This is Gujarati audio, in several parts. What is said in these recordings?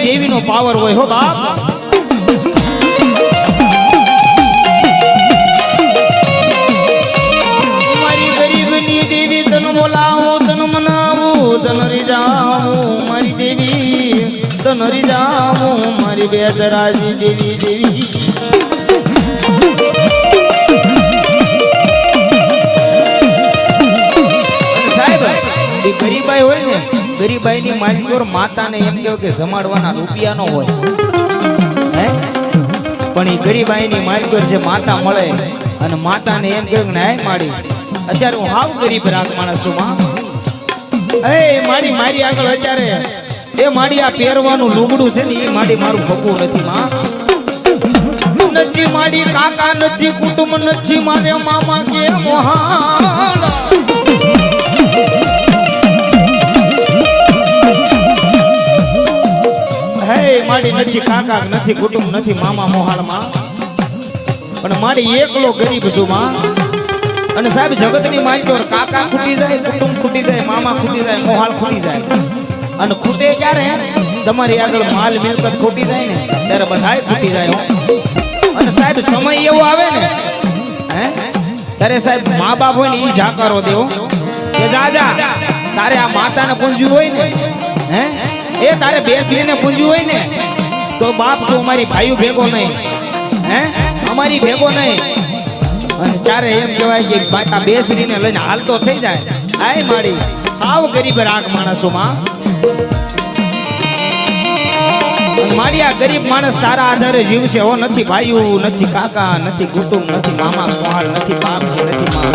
દેવીનો પાવર હોય હો બાપ. મારી ગરીબની દેવી તન બોલાવો તન મનાવું તન રીજાવું મારી દેવી તન રીજાવું મારી બેસરાજી દેવી દેવી. ગરીબાઈ હોય ને ગરીબાઈ ની માલિકોર માતાને એમ કહે કે જમાડવાના રૂપિયા નો હોય હે પણ એ ગરીબાઈ ની માલિકોર જે માતા મળે અને માતાને એમ કહે કે નાય માડી અત્યારે હું હાવ ગરીબ રાખ માણસ છું માં એ મારી આગળ અત્યારે એ માડી આ પહેરવાનું લુગડું છે ને એ માડી મારું ભગવું નથી માં નથી માડી કાકા નથી કુટુંબ નથી મારે મામા કે મોહાણ મારી નથી કાકા નથી કુટુંબ નથી મામા મોહાળમાં પણ મારી એકલો ગરીબ છું માં. અને સાહેબ જગતની મારી કાકા ખૂટી જાય કુટુંબ ખૂટી જાય મામા ખૂટી જાય મોહાળ ખૂટી જાય અને ખૂટે ક્યારે તમારી આગળ માલ મિલકત ખૂટી જાય ને ત્યારે બધાય ખૂટી જાય. અને સાહેબ સમય એવો આવે ને હે ત્યારે સાહેબ મા બાપ હોય ને એ જાકારો દેવો કે જા તારે આ માતાને પૂંજ્યું હોય ને હે એ તારે બેસલીને પૂંજ્યું હોય ને તો બાપ તું અમારી ભાઈઓ ભેગો નહીં હે અમારી ભેગો નહીં. અને ત્યારે એમ કહેવાય કે બાટા બેસલીને લઈને હાલતો થઈ જાય. આય માડી આવ ગરીબ રાખ માણસોમાં અને મારી આ ગરીબ માણસ તારા આધારે જીવશે હો. નથી ભાઈઓ નથી કાકા નથી કુટુંબ નથી મામા મોહાળ નથી બાપ નથી માં.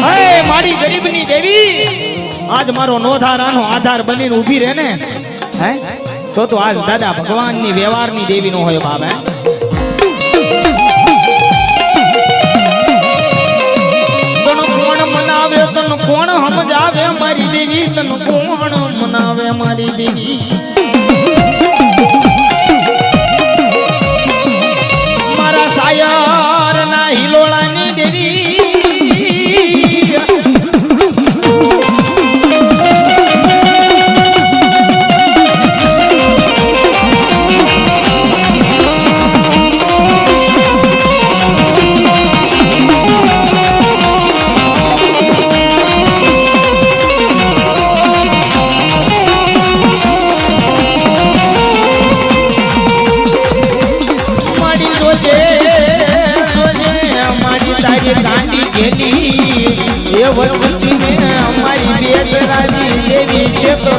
હે મારી ગરીબની દેવી આજ મારો નોધારાનો આધાર બનીને ઊભી રહે ને હે તો આજ દાદા ભગવાનની વ્યવહારની દેવી નો હોય બાપ. હે તન કોણ મનાવે તન કોણ સમજાવે મારી દેવી તન કોણ મનાવે મારી દેવી. મારા સાયર ના હિલોળાની દેવી એ વસ્તુ અમારી બેસરાજી દેવી છે તો